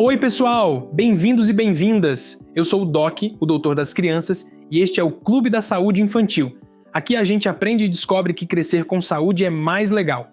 Oi pessoal, bem-vindos e bem-vindas! Eu sou o Doc, o doutor das crianças, e este é o Clube da Saúde Infantil. Aqui a gente aprende e descobre que crescer com saúde é mais legal.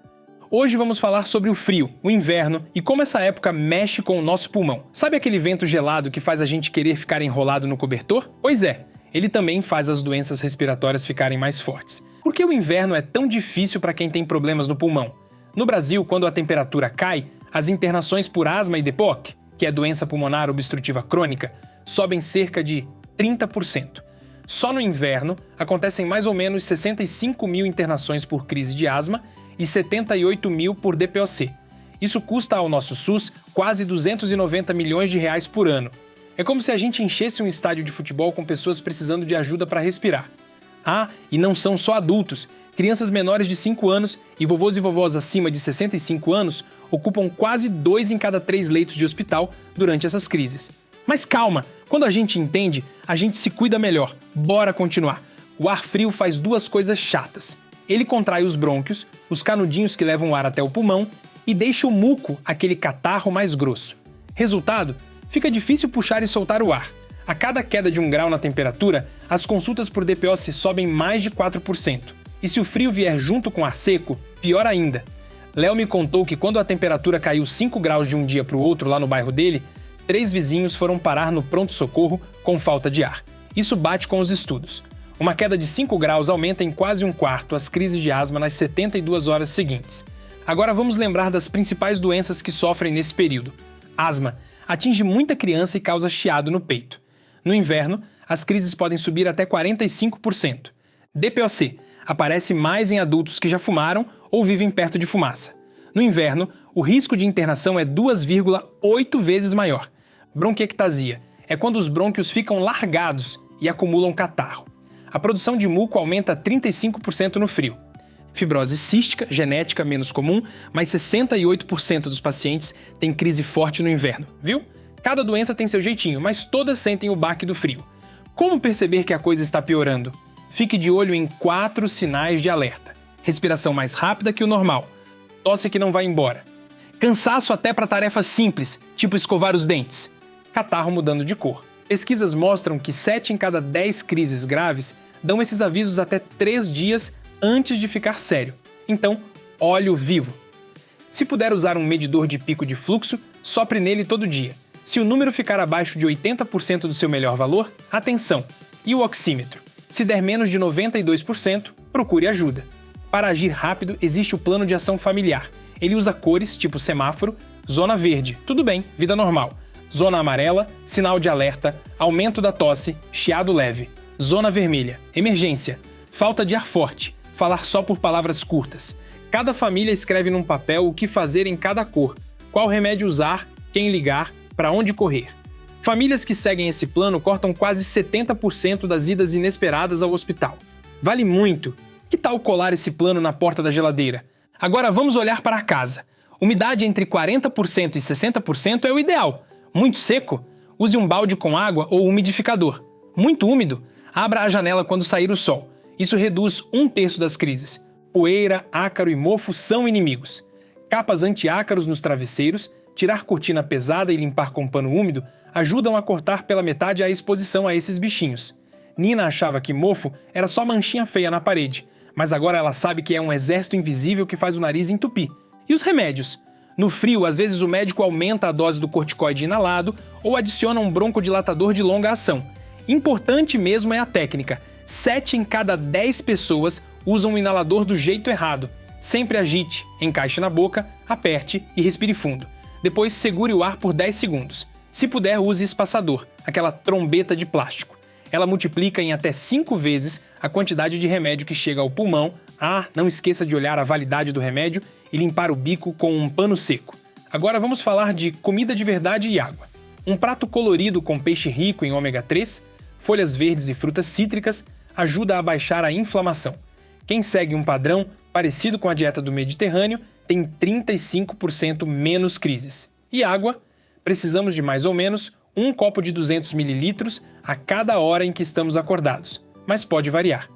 Hoje vamos falar sobre o frio, o inverno e como essa época mexe com o nosso pulmão. Sabe aquele vento gelado que faz a gente querer ficar enrolado no cobertor? Pois é, ele também faz as doenças respiratórias ficarem mais fortes. Por que o inverno é tão difícil para quem tem problemas no pulmão? No Brasil, quando a temperatura cai, as internações por asma e DPOC, que é doença pulmonar obstrutiva crônica, sobem cerca de 30%. Só no inverno, acontecem mais ou menos 65 mil internações por crise de asma e 78 mil por DPOC. Isso custa ao nosso SUS quase 290 milhões de reais por ano. É como se a gente enchesse um estádio de futebol com pessoas precisando de ajuda para respirar. Ah, e não são só adultos. Crianças menores de 5 anos e vovôs e vovós acima de 65 anos ocupam quase 2 em cada 3 leitos de hospital durante essas crises. Mas calma, quando a gente entende, a gente se cuida melhor. Bora continuar. O ar frio faz duas coisas chatas. Ele contrai os brônquios, os canudinhos que levam o ar até o pulmão, e deixa o muco, aquele catarro, mais grosso. Resultado? Fica difícil puxar e soltar o ar. A cada queda de 1 grau na temperatura, as consultas por DPOC sobem mais de 4%. E se o frio vier junto com ar seco, pior ainda. Léo me contou que quando a temperatura caiu 5 graus de um dia para o outro lá no bairro dele, 3 vizinhos foram parar no pronto-socorro com falta de ar. Isso bate com os estudos. Uma queda de 5 graus aumenta em quase 1/4 as crises de asma nas 72 horas seguintes. Agora vamos lembrar das principais doenças que sofrem nesse período. Asma atinge muita criança e causa chiado no peito. No inverno, as crises podem subir até 45%. DPOC aparece mais em adultos que já fumaram ou vivem perto de fumaça. No inverno, o risco de internação é 2,8 vezes maior. Bronquiectasia é quando os brônquios ficam largados e acumulam catarro. A produção de muco aumenta 35% no frio. Fibrose cística, genética menos comum, mas 68% dos pacientes têm crise forte no inverno, viu? Cada doença tem seu jeitinho, mas todas sentem o baque do frio. Como perceber que a coisa está piorando? Fique de olho em 4 sinais de alerta. Respiração mais rápida que o normal. Tosse que não vai embora. Cansaço até para tarefas simples, tipo escovar os dentes. Catarro mudando de cor. Pesquisas mostram que 7 em cada 10 crises graves dão esses avisos até 3 dias antes de ficar sério. Então, olhe o vivo. Se puder usar um medidor de pico de fluxo, sopre nele todo dia. Se o número ficar abaixo de 80% do seu melhor valor, atenção! E o oxímetro? Se der menos de 92%, procure ajuda. Para agir rápido, existe o plano de ação familiar. Ele usa cores, tipo semáforo, zona verde, tudo bem, vida normal. Zona amarela, sinal de alerta, aumento da tosse, chiado leve. Zona vermelha, emergência, falta de ar forte, falar só por palavras curtas. Cada família escreve num papel o que fazer em cada cor, qual remédio usar, quem ligar, para onde correr. Famílias que seguem esse plano cortam quase 70% das idas inesperadas ao hospital. Vale muito! Que tal colar esse plano na porta da geladeira? Agora vamos olhar para a casa. Umidade entre 40% e 60% é o ideal. Muito seco? Use um balde com água ou umidificador. Muito úmido? Abra a janela quando sair o sol. Isso reduz 1/3 das crises. Poeira, ácaro e mofo são inimigos. Capas anti-ácaros nos travesseiros, tirar cortina pesada e limpar com pano úmido ajudam a cortar pela metade a exposição a esses bichinhos. Nina achava que mofo era só manchinha feia na parede, mas agora ela sabe que é um exército invisível que faz o nariz entupir. E os remédios? No frio, às vezes o médico aumenta a dose do corticoide inalado ou adiciona um broncodilatador de longa ação. Importante mesmo é a técnica. 7 em cada 10 pessoas usam o inalador do jeito errado. Sempre agite, encaixe na boca, aperte e respire fundo. Depois segure o ar por 10 segundos. Se puder, use espaçador, aquela trombeta de plástico. Ela multiplica em até 5 vezes a quantidade de remédio que chega ao pulmão. Ah, não esqueça de olhar a validade do remédio e limpar o bico com um pano seco. Agora vamos falar de comida de verdade e água. Um prato colorido com peixe rico em ômega 3, folhas verdes e frutas cítricas ajuda a baixar a inflamação. Quem segue um padrão parecido com a dieta do Mediterrâneo tem 35% menos crises. E água? Precisamos de mais ou menos 1 copo de 200 ml a cada hora em que estamos acordados, mas pode variar.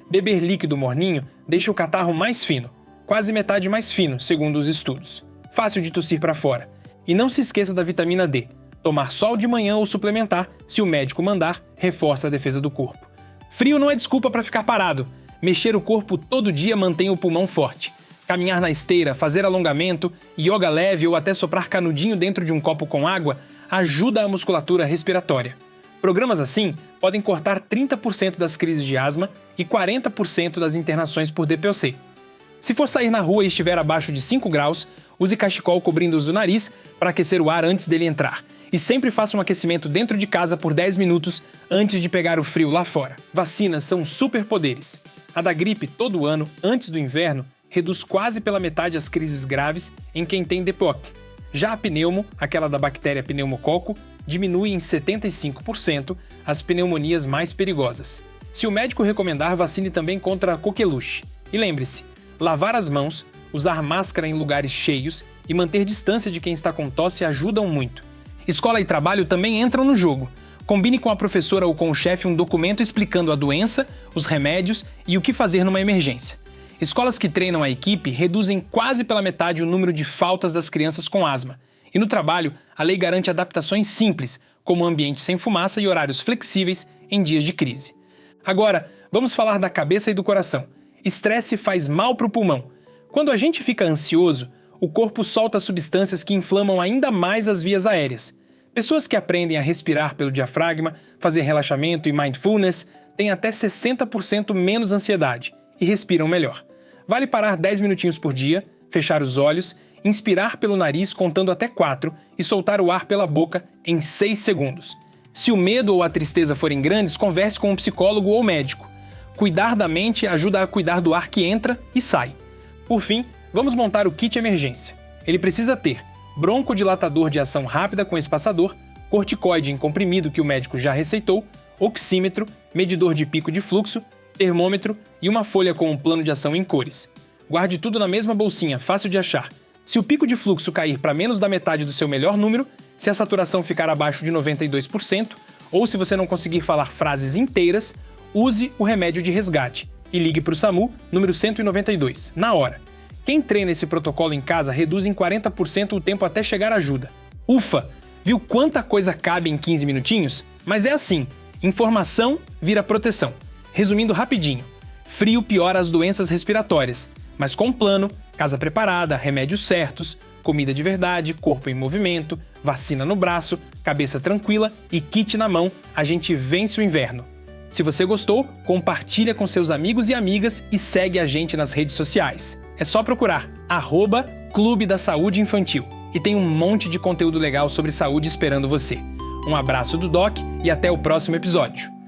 Beber líquido morninho deixa o catarro mais fino, quase metade mais fino, segundo os estudos. Fácil de tossir para fora. E não se esqueça da vitamina D. Tomar sol de manhã ou suplementar, se o médico mandar, reforça a defesa do corpo. Frio não é desculpa para ficar parado. Mexer o corpo todo dia mantém o pulmão forte. Caminhar na esteira, fazer alongamento, yoga leve ou até soprar canudinho dentro de um copo com água ajuda a musculatura respiratória. Programas assim podem cortar 30% das crises de asma e 40% das internações por DPOC. Se for sair na rua e estiver abaixo de 5 graus, use cachecol cobrindo o nariz para aquecer o ar antes dele entrar. E sempre faça um aquecimento dentro de casa por 10 minutos antes de pegar o frio lá fora. Vacinas são superpoderes. A da gripe todo ano, antes do inverno, reduz quase pela metade as crises graves em quem tem DPOC. Já a pneumo, aquela da bactéria pneumococo, diminui em 75% as pneumonias mais perigosas. Se o médico recomendar, vacine também contra a coqueluche. E lembre-se, lavar as mãos, usar máscara em lugares cheios e manter distância de quem está com tosse ajudam muito. Escola e trabalho também entram no jogo. Combine com a professora ou com o chefe um documento explicando a doença, os remédios e o que fazer numa emergência. Escolas que treinam a equipe reduzem quase pela metade o número de faltas das crianças com asma. E no trabalho, a lei garante adaptações simples, como ambiente sem fumaça e horários flexíveis em dias de crise. Agora, vamos falar da cabeça e do coração. Estresse faz mal para o pulmão. Quando a gente fica ansioso, o corpo solta substâncias que inflamam ainda mais as vias aéreas. Pessoas que aprendem a respirar pelo diafragma, fazer relaxamento e mindfulness têm até 60% menos ansiedade e respiram melhor. Vale parar 10 minutinhos por dia, fechar os olhos, inspirar pelo nariz contando até 4 e soltar o ar pela boca em 6 segundos. Se o medo ou a tristeza forem grandes, converse com um psicólogo ou médico. Cuidar da mente ajuda a cuidar do ar que entra e sai. Por fim, vamos montar o kit emergência. Ele precisa ter broncodilatador de ação rápida com espaçador, corticoide em comprimido que o médico já receitou, oxímetro, medidor de pico de fluxo, termômetro e uma folha com um plano de ação em cores. Guarde tudo na mesma bolsinha, fácil de achar. Se o pico de fluxo cair para menos da metade do seu melhor número, se a saturação ficar abaixo de 92%, ou se você não conseguir falar frases inteiras, use o remédio de resgate e ligue para o SAMU, número 192, na hora. Quem treina esse protocolo em casa reduz em 40% o tempo até chegar ajuda. Ufa! Viu quanta coisa cabe em 15 minutinhos? Mas é assim, informação vira proteção. Resumindo rapidinho, frio piora as doenças respiratórias, mas com plano, casa preparada, remédios certos, comida de verdade, corpo em movimento, vacina no braço, cabeça tranquila e kit na mão, a gente vence o inverno. Se você gostou, compartilha com seus amigos e amigas e segue a gente nas redes sociais. É só procurar @Clube da Saúde Infantil e tem um monte de conteúdo legal sobre saúde esperando você. Um abraço do Doc e até o próximo episódio.